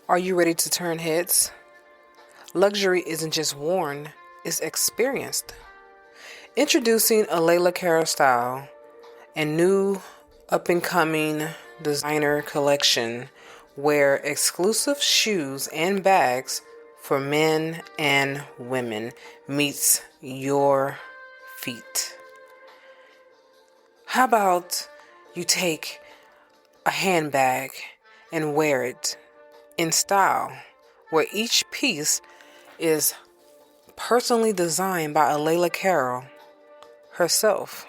Are you ready to turn heads? Luxury isn't just worn, it's experienced. Introducing a Layla Cara style and new up-and-coming designer collection where exclusive shoes and bags for men and women meets your feet. How about you take a handbag and wear it in style, where each piece is personally designed by a Layla Cara herself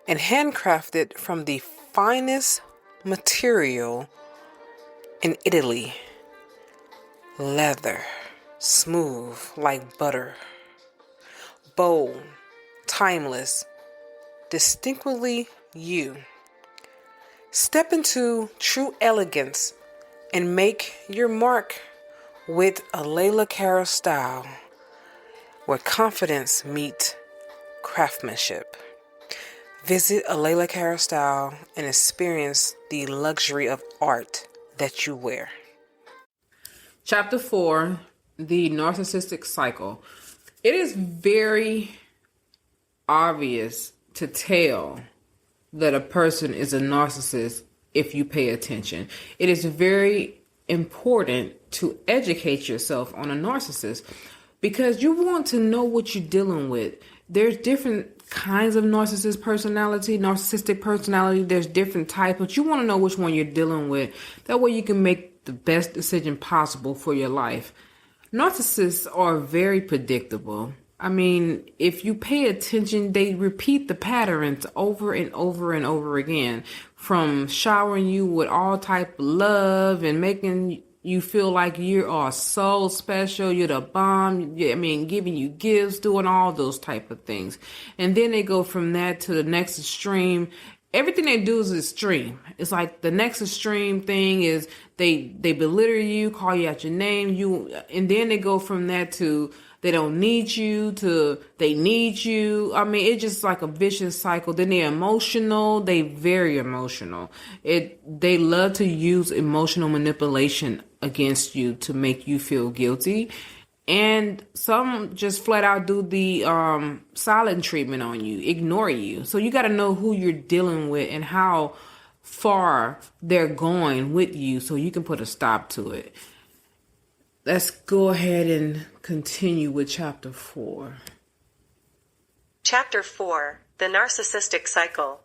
and handcrafted from the finest material in Italy. Leather, smooth like butter, bold, timeless, distinctly you. Step into true elegance and make your mark with a Layla Cara style where confidence meets craftsmanship. Visit a Layla Cara style and experience the luxury of art that you wear. Chapter 4, the narcissistic cycle. It is very obvious to tell that a person is a narcissist if you pay attention. It is very important to educate yourself on a narcissist because you want to know what you're dealing with. There's different kinds of narcissistic personality. There's different types, but you want to know which one you're dealing with. That way you can make the best decision possible for your life. Narcissists are very predictable. I mean, if you pay attention, they repeat the patterns over and over and over again, from showering you with all type of love and making you feel like you are so special, you're the bomb, giving you gifts, doing all those type of things. And then they go from that to the next extreme. Everything they do is extreme. It's like the next extreme thing is they belittle you, call you out your name, and then they go from that to they don't need you to they need you. I mean, it's just like a vicious cycle. Then they're emotional. They very emotional. They love to use emotional manipulation against you to make you feel guilty. And some just flat out do the silent treatment on you, ignore you. So you got to know who you're dealing with and how far they're going with you so you can put a stop to it. Let's go ahead and continue with Chapter 4. Chapter 4, the Narcissistic Cycle.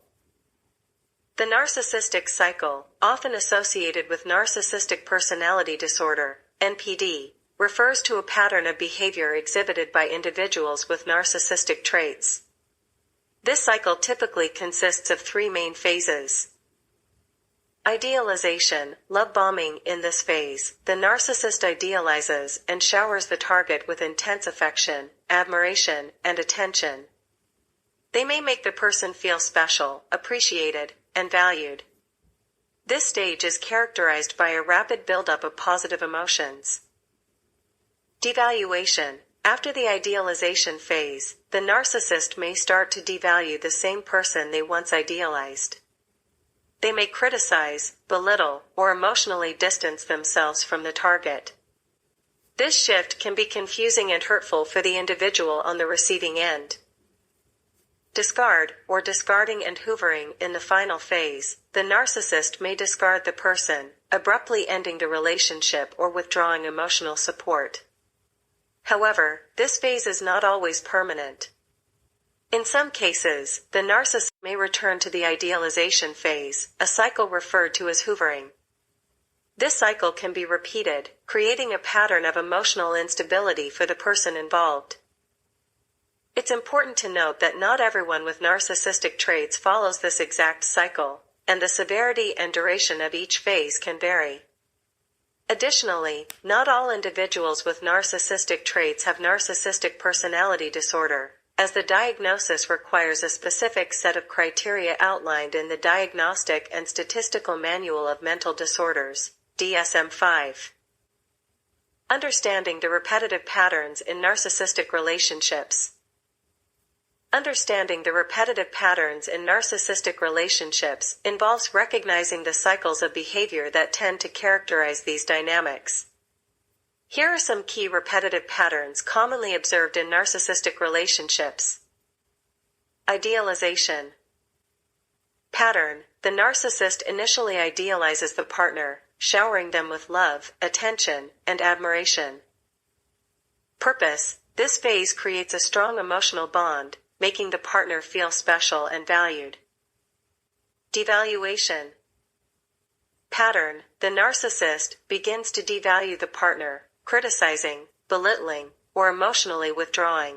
The narcissistic cycle, often associated with narcissistic personality disorder, NPD, refers to a pattern of behavior exhibited by individuals with narcissistic traits. This cycle typically consists of three main phases. Idealization, love bombing. In this phase, the narcissist idealizes and showers the target with intense affection, admiration, and attention. They may make the person feel special, appreciated, and valued. This stage is characterized by a rapid buildup of positive emotions. Devaluation. After the idealization phase, the narcissist may start to devalue the same person they once idealized. They may criticize, belittle, or emotionally distance themselves from the target. This shift can be confusing and hurtful for the individual on the receiving end. Discard, or discarding and hoovering. In the final phase, the narcissist may discard the person, abruptly ending the relationship or withdrawing emotional support. However, this phase is not always permanent. In some cases, the narcissist may return to the idealization phase, a cycle referred to as hoovering. This cycle can be repeated, creating a pattern of emotional instability for the person involved. It's important to note that not everyone with narcissistic traits follows this exact cycle, and the severity and duration of each phase can vary. Additionally, not all individuals with narcissistic traits have narcissistic personality disorder, as the diagnosis requires a specific set of criteria outlined in the Diagnostic and Statistical Manual of Mental Disorders, DSM-5. Understanding the repetitive patterns in narcissistic relationships. Understanding the repetitive patterns in narcissistic relationships involves recognizing the cycles of behavior that tend to characterize these dynamics. Here are some key repetitive patterns commonly observed in narcissistic relationships. Idealization. Pattern. The narcissist initially idealizes the partner, showering them with love, attention, and admiration. Purpose. This phase creates a strong emotional bond, making the partner feel special and valued. Devaluation. Pattern. The narcissist begins to devalue the partner, criticizing, belittling, or emotionally withdrawing.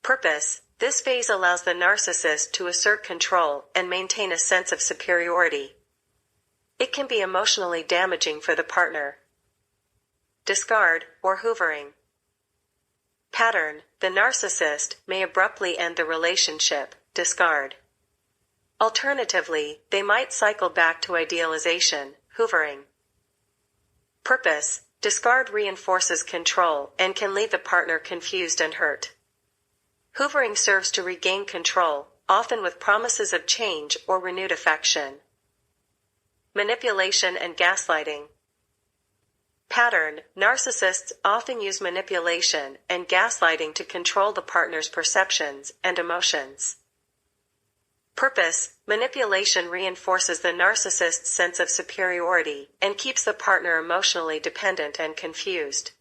Purpose. This phase allows the narcissist to assert control and maintain a sense of superiority. It can be emotionally damaging for the partner. Discard, or hoovering. Pattern. The narcissist may abruptly end the relationship, discard. Alternatively, they might cycle back to idealization, hoovering. Purpose. Discard reinforces control and can leave the partner confused and hurt. Hoovering serves to regain control, often with promises of change or renewed affection. Manipulation and gaslighting. Pattern. Narcissists often use manipulation and gaslighting to control the partner's perceptions and emotions. Purpose. Manipulation reinforces the narcissist's sense of superiority and keeps the partner emotionally dependent and confused.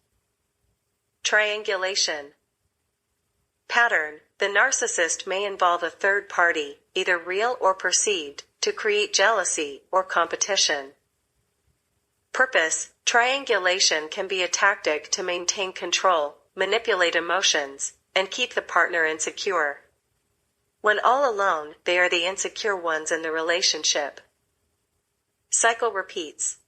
Triangulation. Pattern. The narcissist may involve a third party, either real or perceived, to create jealousy or competition. Purpose. Triangulation can be a tactic to maintain control, manipulate emotions, and keep the partner insecure. When all alone, they are the insecure ones in the relationship. Cycle repeats.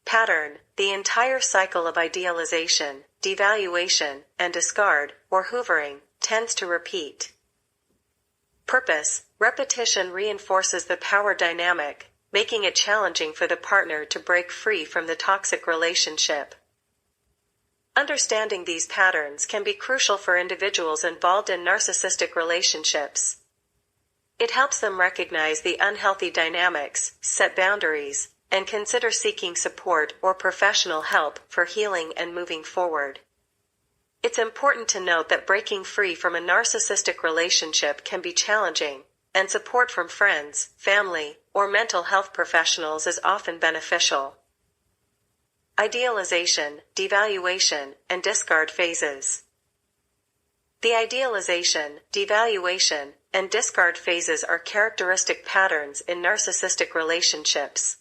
Pattern. The entire cycle of idealization, devaluation, and discard, or hoovering, tends to repeat. Purpose. Repetition reinforces the power dynamic, making it challenging for the partner to break free from the toxic relationship. Understanding these patterns can be crucial for individuals involved in narcissistic relationships. It helps them recognize the unhealthy dynamics, set boundaries, and consider seeking support or professional help for healing and moving forward. It's important to note that breaking free from a narcissistic relationship can be challenging, and support from friends, family, or mental health professionals is often beneficial. Idealization, devaluation, and discard phases. The idealization, devaluation, and discard phases are characteristic patterns in narcissistic relationships.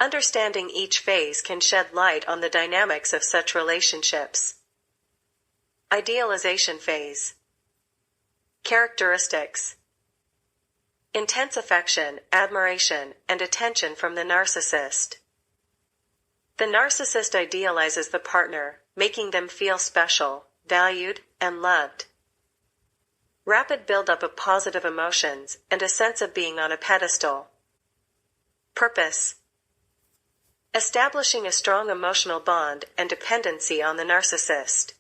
Understanding each phase can shed light on the dynamics of such relationships. Idealization phase. Characteristics. Intense affection, admiration, and attention from the narcissist. The narcissist idealizes the partner, making them feel special, valued, and loved. Rapid buildup of positive emotions and a sense of being on a pedestal. Purpose. Establishing a strong emotional bond and dependency on the narcissist.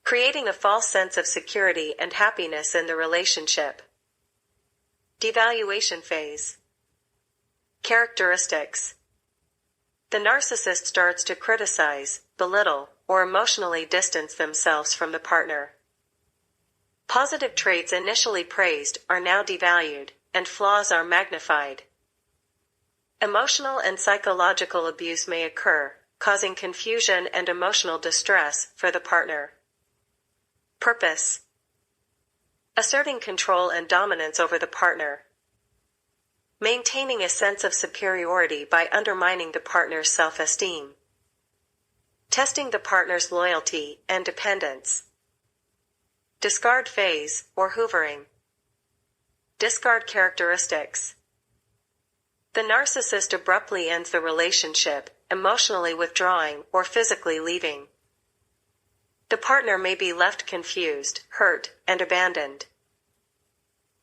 Creating a false sense of security and happiness in the relationship. Devaluation phase. Characteristics. The narcissist starts to criticize, belittle, or emotionally distance themselves from the partner. Positive traits initially praised are now devalued, and flaws are magnified. Emotional and psychological abuse may occur, causing confusion and emotional distress for the partner. Purpose. Asserting control and dominance over the partner. Maintaining a sense of superiority by undermining the partner's self-esteem. Testing the partner's loyalty and dependence. Discard phase, or hoovering. Discard characteristics. The narcissist abruptly ends the relationship, emotionally withdrawing or physically leaving. The partner may be left confused, hurt, and abandoned.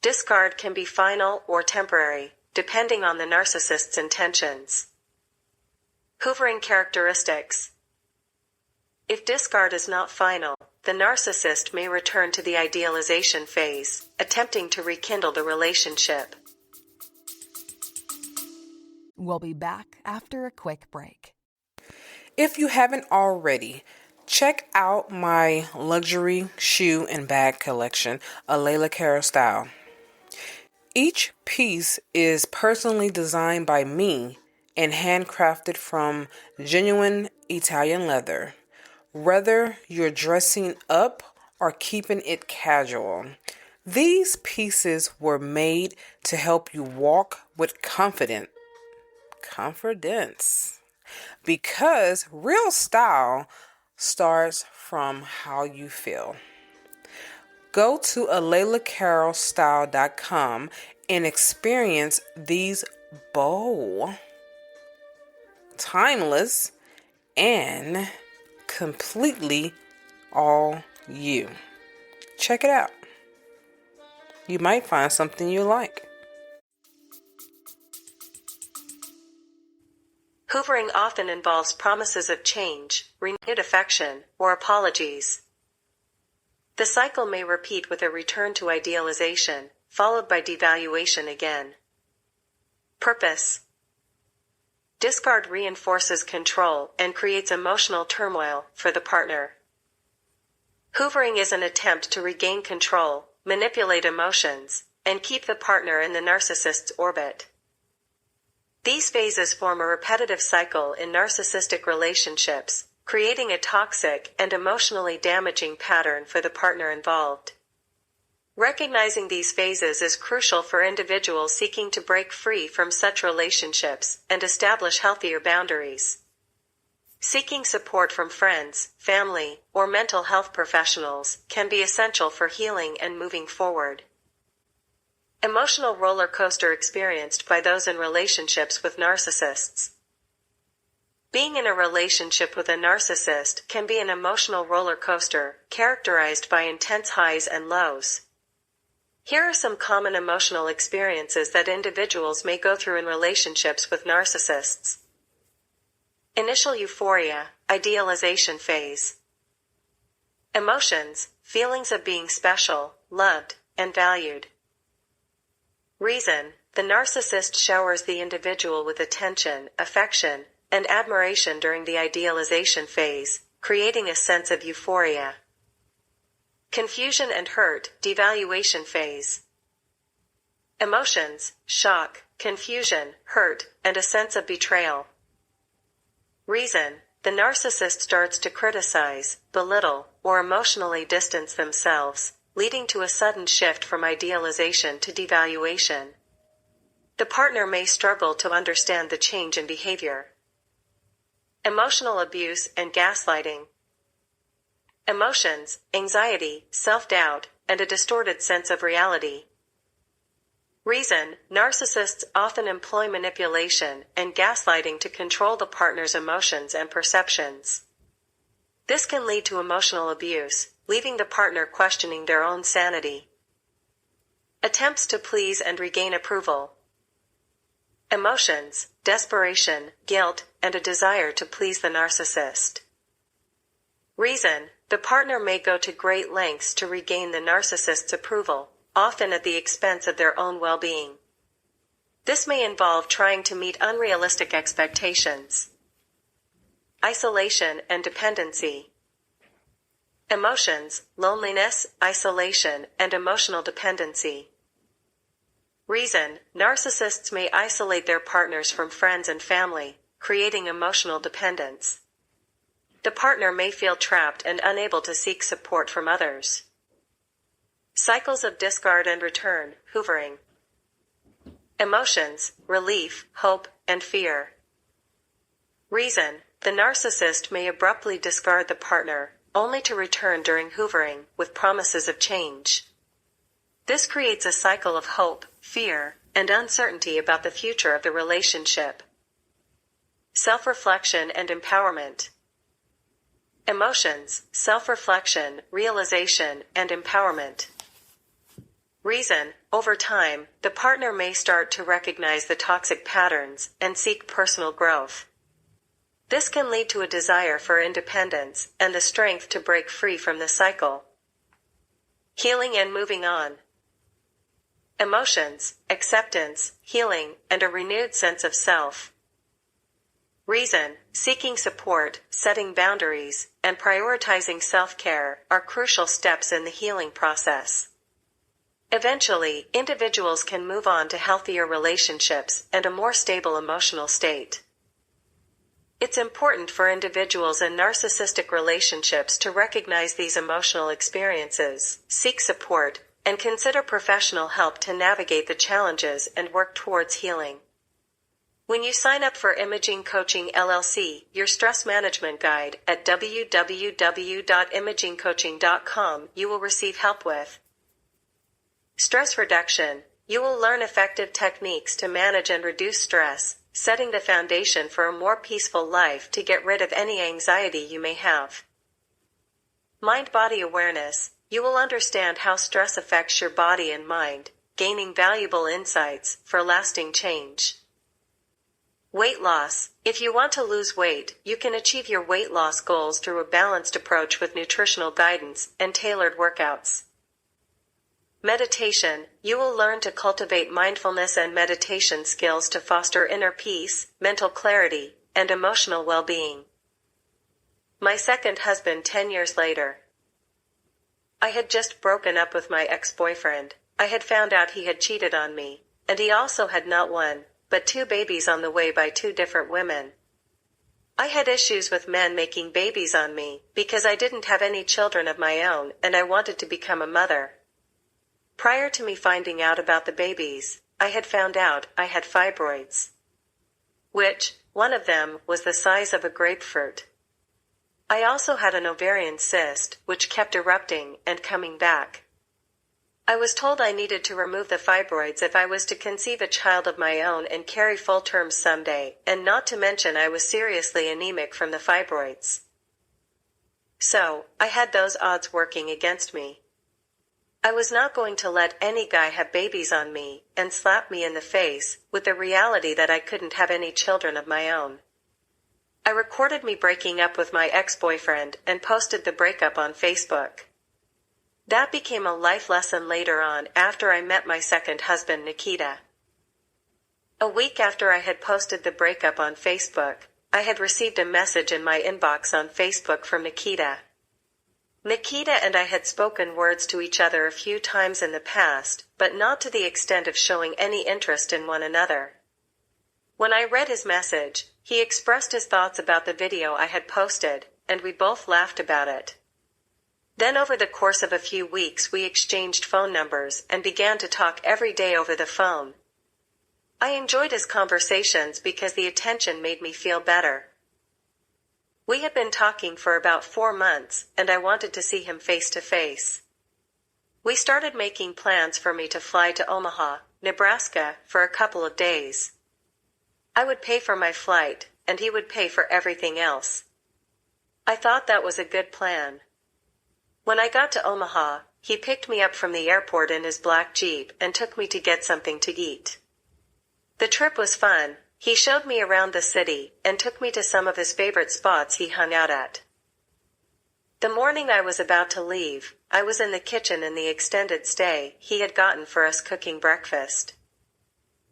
Discard can be final or temporary, depending on the narcissist's intentions. Hoovering characteristics. If discard is not final, the narcissist may return to the idealization phase, attempting to rekindle the relationship. We'll be back after a quick break. If you haven't already, check out my luxury shoe and bag collection, a Layla Cara style. Each piece is personally designed by me and handcrafted from genuine Italian leather. Whether you're dressing up or keeping it casual, these pieces were made to help you walk with confidence. Because real style starts from how you feel. Go to alaylacarolstyle.com and experience these bold, timeless, and completely all you. Check it out. You might find something you like. Hoovering often involves promises of change, renewed affection, or apologies. The cycle may repeat with a return to idealization, followed by devaluation again. Purpose: discard reinforces control and creates emotional turmoil for the partner. Hoovering is an attempt to regain control, manipulate emotions, and keep the partner in the narcissist's orbit. These phases form a repetitive cycle in narcissistic relationships, creating a toxic and emotionally damaging pattern for the partner involved. Recognizing these phases is crucial for individuals seeking to break free from such relationships and establish healthier boundaries. Seeking support from friends, family, or mental health professionals can be essential for healing and moving forward. Emotional roller coaster experienced by those in relationships with narcissists. Being in a relationship with a narcissist can be an emotional roller coaster, characterized by intense highs and lows. Here are some common emotional experiences that individuals may go through in relationships with narcissists. Initial euphoria, idealization phase. Emotions, feelings of being special, loved, and valued. Reason: the narcissist showers the individual with attention, affection, and admiration during the idealization phase, creating a sense of euphoria. Confusion and hurt, devaluation phase. Emotions: shock, confusion, hurt, and a sense of betrayal. Reason: the narcissist starts to criticize, belittle, or emotionally distance themselves, leading to a sudden shift from idealization to devaluation. The partner may struggle to understand the change in behavior. Emotional abuse and gaslighting. Emotions: anxiety, self-doubt, and a distorted sense of reality. Reason: narcissists often employ manipulation and gaslighting to control the partner's emotions and perceptions. This can lead to emotional abuse, leaving the partner questioning their own sanity. Attempts to please and regain approval. Emotions: desperation, guilt, and a desire to please the narcissist. Reason: the partner may go to great lengths to regain the narcissist's approval, often at the expense of their own well-being. This may involve trying to meet unrealistic expectations. Isolation and dependency. Emotions: loneliness, isolation, and emotional dependency. Reason: narcissists may isolate their partners from friends and family, creating emotional dependence. The partner may feel trapped and unable to seek support from others. Cycles of discard and return, hoovering. Emotions: relief, hope, and fear. Reason: the narcissist may abruptly discard the partner, only to return during hoovering, with promises of change. This creates a cycle of hope, fear, and uncertainty about the future of the relationship. Self-reflection and empowerment. Emotions: self-reflection, realization, and empowerment. Reason: over time, the partner may start to recognize the toxic patterns and seek personal growth. This can lead to a desire for independence and the strength to break free from the cycle. Healing and moving on. Emotions, acceptance, healing, and a renewed sense of self. Reason, seeking support, setting boundaries, and prioritizing self-care are crucial steps in the healing process. Eventually, individuals can move on to healthier relationships and a more stable emotional state. It's important for individuals in narcissistic relationships to recognize these emotional experiences, seek support, and consider professional help to navigate the challenges and work towards healing. When you sign up for Imaging Coaching LLC, your stress management guide at www.imagingcoaching.com, you will receive help with stress reduction. You will learn effective techniques to manage and reduce stress, setting the foundation for a more peaceful life to get rid of any anxiety you may have. Mind-body awareness. You will understand how stress affects your body and mind, gaining valuable insights for lasting change. Weight loss. If you want to lose weight, you can achieve your weight loss goals through a balanced approach with nutritional guidance and tailored workouts. Meditation. You will learn to cultivate mindfulness and meditation skills to foster inner peace, mental clarity, and emotional well-being. My second husband 10 years later. I had just broken up with my ex-boyfriend. I had found out he had cheated on me, and he also had not one, but 2 babies on the way by 2 different women. I had issues with men making babies on me, because I didn't have any children of my own and I wanted to become a mother. Prior to me finding out about the babies, I had found out I had fibroids. Which, one of them, was the size of a grapefruit. I also had an ovarian cyst, which kept erupting and coming back. I was told I needed to remove the fibroids if I was to conceive a child of my own and carry full terms someday, and not to mention I was seriously anemic from the fibroids. So, I had those odds working against me. I was not going to let any guy have babies on me and slap me in the face with the reality that I couldn't have any children of my own. I recorded me breaking up with my ex-boyfriend and posted the breakup on Facebook. That became a life lesson later on after I met my second husband, Nikita. A week after I had posted the breakup on Facebook, I had received a message in my inbox on Facebook from Nikita. Nikita and I had spoken words to each other a few times in the past, but not to the extent of showing any interest in one another. When I read his message, he expressed his thoughts about the video I had posted, and we both laughed about it. Then over the course of a few weeks we exchanged phone numbers and began to talk every day over the phone. I enjoyed his conversations because the attention made me feel better. We had been talking for about 4 months, and I wanted to see him face to face. We started making plans for me to fly to Omaha, Nebraska, for a couple of days. I would pay for my flight, and he would pay for everything else. I thought that was a good plan. When I got to Omaha, he picked me up from the airport in his black Jeep and took me to get something to eat. The trip was fun. He showed me around the city and took me to some of his favorite spots he hung out at. The morning I was about to leave, I was in the kitchen in the extended stay he had gotten for us cooking breakfast.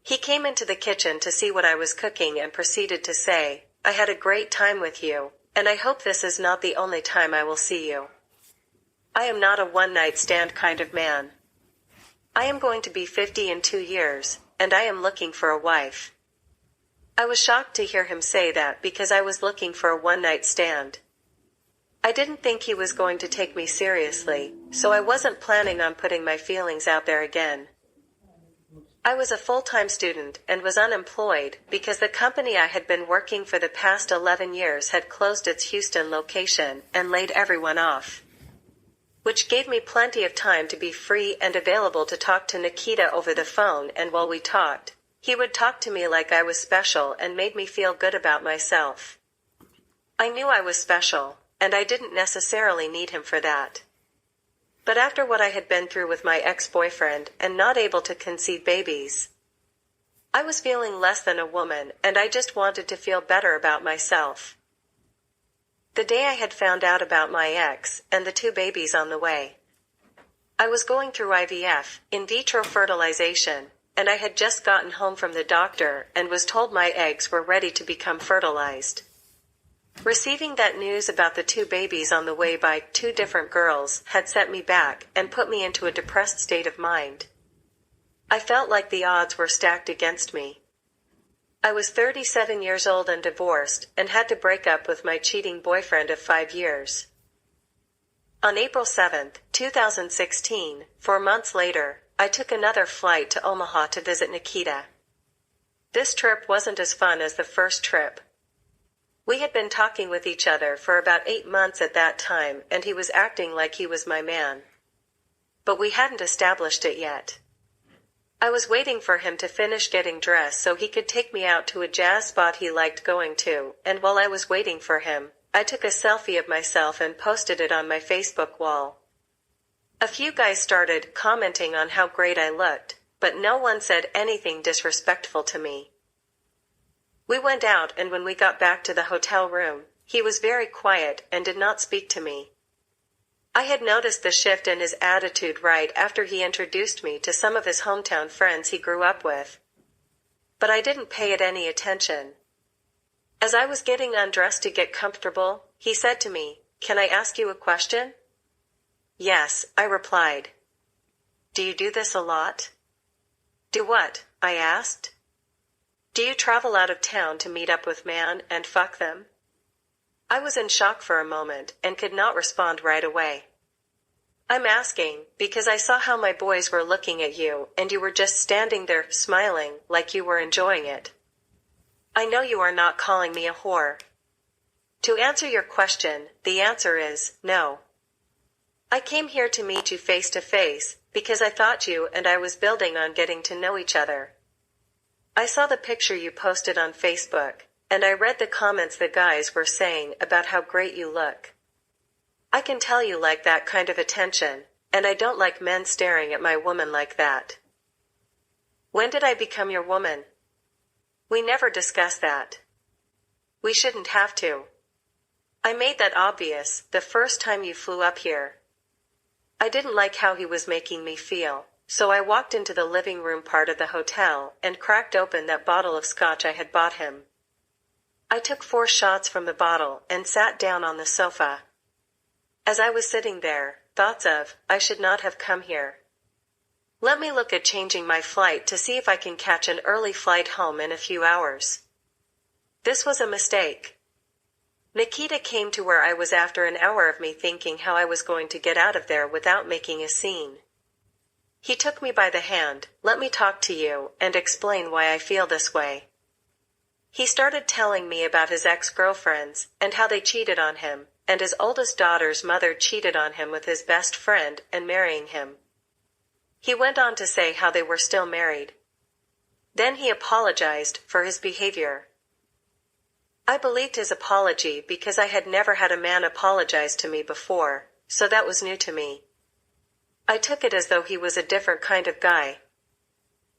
He came into the kitchen to see what I was cooking and proceeded to say, "I had a great time with you, and I hope this is not the only time I will see you. I am not a one-night stand kind of man. I am going to be 50 in 2 years, and I am looking for a wife." I was shocked to hear him say that because I was looking for a one-night stand. I didn't think he was going to take me seriously, so I wasn't planning on putting my feelings out there again. I was a full-time student and was unemployed because the company I had been working for the past 11 years had closed its Houston location and laid everyone off, which gave me plenty of time to be free and available to talk to Nikita over the phone, and while we talked, he would talk to me like I was special and made me feel good about myself. I knew I was special, and I didn't necessarily need him for that. But after what I had been through with my ex-boyfriend and not able to conceive babies, I was feeling less than a woman, and I just wanted to feel better about myself. The day I had found out about my ex and the 2 babies on the way. I was going through IVF, in vitro fertilization, and I had just gotten home from the doctor and was told my eggs were ready to become fertilized. Receiving that news about the 2 babies on the way by 2 different girls had set me back and put me into a depressed state of mind. I felt like the odds were stacked against me. I was 37 years old and divorced, and had to break up with my cheating boyfriend of 5 years. On April 7, 2016, 4 months later, I took another flight to Omaha to visit Nikita. This trip wasn't as fun as the first trip. We had been talking with each other for about 8 months at that time, and he was acting like he was my man. But we hadn't established it yet. I was waiting for him to finish getting dressed so he could take me out to a jazz spot he liked going to, and while I was waiting for him, I took a selfie of myself and posted it on my Facebook wall. A few guys started commenting on how great I looked, but no one said anything disrespectful to me. We went out, and when we got back to the hotel room, he was very quiet and did not speak to me. I had noticed the shift in his attitude right after he introduced me to some of his hometown friends he grew up with. But I didn't pay it any attention. As I was getting undressed to get comfortable, he said to me, "Can I ask you a question?" "Yes," I replied. "Do you do this a lot?" "Do what?" I asked. "Do you travel out of town to meet up with men and fuck them?" I was in shock for a moment and could not respond right away. "I'm asking because I saw how my boys were looking at you and you were just standing there smiling like you were enjoying it. I know you are not calling me a whore." To answer your question, the answer is no. I came here to meet you face to face because I thought you and I was building on getting to know each other. I saw the picture you posted on Facebook, and I read the comments the guys were saying about how great you look. I can tell you like that kind of attention, and I don't like men staring at my woman like that. When did I become your woman? We never discussed that. We shouldn't have to. I made that obvious the first time you flew up here. I didn't like how he was making me feel, so I walked into the living room part of the hotel and cracked open that bottle of scotch I had bought him. I took 4 shots from the bottle and sat down on the sofa. As I was sitting there, thoughts of, I should not have come here. Let me look at changing my flight to see if I can catch an early flight home in a few hours. This was a mistake. Nikita came to where I was after an hour of me thinking how I was going to get out of there without making a scene. He took me by the hand, let me talk to you, and explain why I feel this way. He started telling me about his ex-girlfriends, and how they cheated on him, and his oldest daughter's mother cheated on him with his best friend and marrying him. He went on to say how they were still married. Then he apologized for his behavior. I believed his apology because I had never had a man apologize to me before, so that was new to me. I took it as though he was a different kind of guy.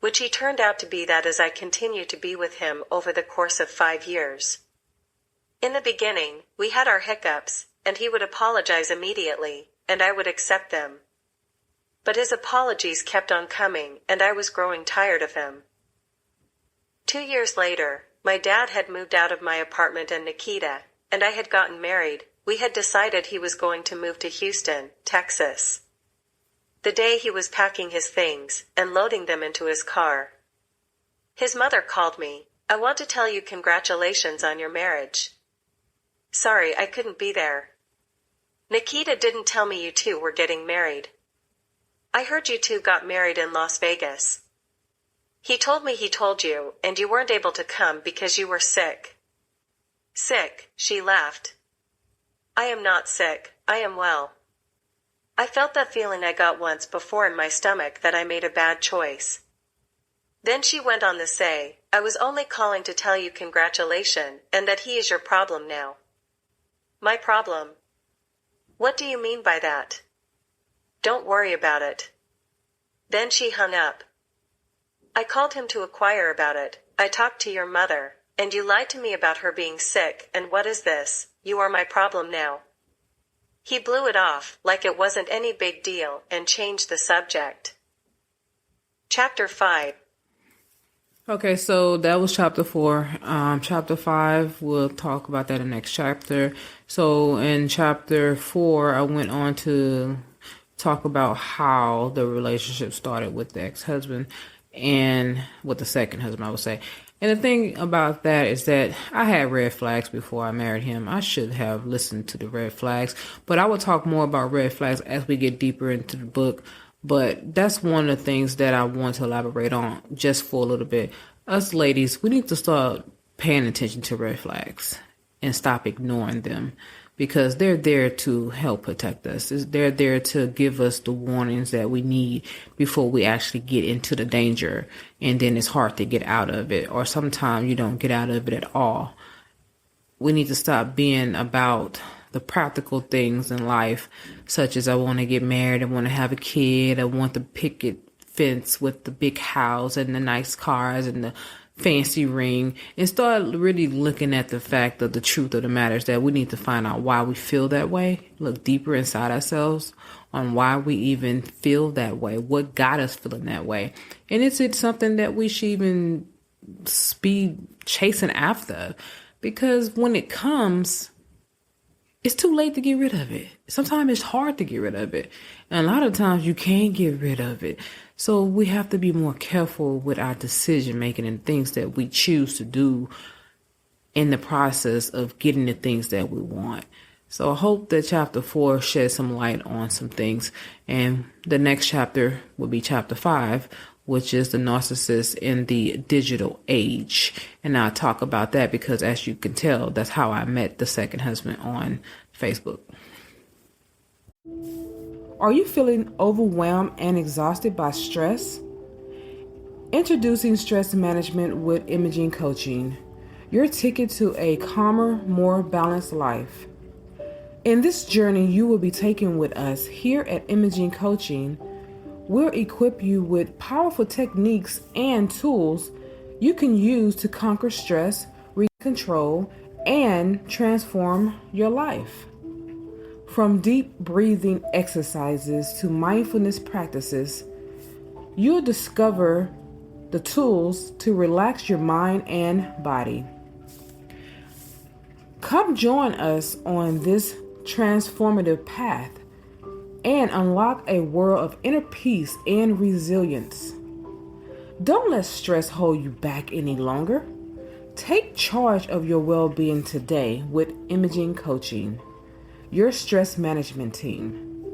Which he turned out to be that as I continued to be with him over the course of 5 years. In the beginning, we had our hiccups, and he would apologize immediately, and I would accept them. But his apologies kept on coming, and I was growing tired of him. 2 years later, my dad had moved out of my apartment and Nikita, and I had gotten married. We had decided he was going to move to Houston, Texas. The day he was packing his things and loading them into his car. His mother called me. "I want to tell you congratulations on your marriage." "Sorry, I couldn't be there." "Nikita didn't tell me you two were getting married." "I heard you two got married in Las Vegas." "He told me he told you, and you weren't able to come because you were sick." "Sick," she laughed. "I am not sick, I am well." I felt that feeling I got once before in my stomach that I made a bad choice. Then she went on to say, "I was only calling to tell you congratulations, and that he is your problem now." "My problem? What do you mean by that?" "Don't worry about it." Then she hung up. I called him to inquire about it. "I talked to your mother, and you lied to me about her being sick, and what is this? you are my problem now. He blew it off like it wasn't any big deal and changed the subject. Chapter 5. Okay, so that was chapter 4. Chapter 5, we'll talk about that in the next chapter. So in chapter 4, I went on to talk about how the relationship started with the ex-husband and with the second husband, I would say. And the thing about that is that I had red flags before I married him. I should have listened to the red flags, but I will talk more about red flags as we get deeper into the book. But that's one of the things that I want to elaborate on just for a little bit. Us ladies, we need to start paying attention to red flags and stop ignoring them, because they're there to help protect us. They're there to give us the warnings that we need before we actually get into the danger. And then it's hard to get out of it, or sometimes you don't get out of it at all. We need to stop being about the practical things in life, such as I want to get married, I want to have a kid, I want the picket fence with the big house and the nice cars and the fancy ring, and start really looking at the fact of the truth of the matter is that we need to find out why we feel that way, look deeper inside ourselves on why we even feel that way, what got us feeling that way, and is it something that we should even be chasing after? Because when it comes, it's too late to get rid of it. Sometimes it's hard to get rid of it. And a lot of times you can't get rid of it. So we have to be more careful with our decision making and things that we choose to do in the process of getting the things that we want. So I hope that chapter 4 sheds some light on some things. And the next chapter will be chapter 5, which is the narcissist in the digital age. And I'll talk about that because, as you can tell, that's how I met the second husband on Facebook. Are you feeling overwhelmed and exhausted by stress? Introducing Stress Management with Imaging Coaching, your ticket to a calmer, more balanced life. In this journey you will be taken with us here at Imaging Coaching. We'll equip you with powerful techniques and tools you can use to conquer stress, regain control, and transform your life. From deep breathing exercises to mindfulness practices, you'll discover the tools to relax your mind and body. Come join us on this transformative path and unlock a world of inner peace and resilience. Don't let stress hold you back any longer. Take charge of your well-being today with Imaging Coaching, your stress management team.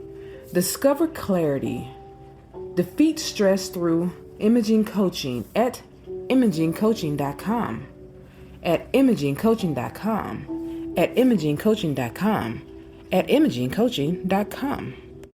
Discover clarity. Defeat stress through Imaging Coaching at imagingcoaching.com, at imagingcoaching.com, at imagingcoaching.com, at imagingcoaching.com.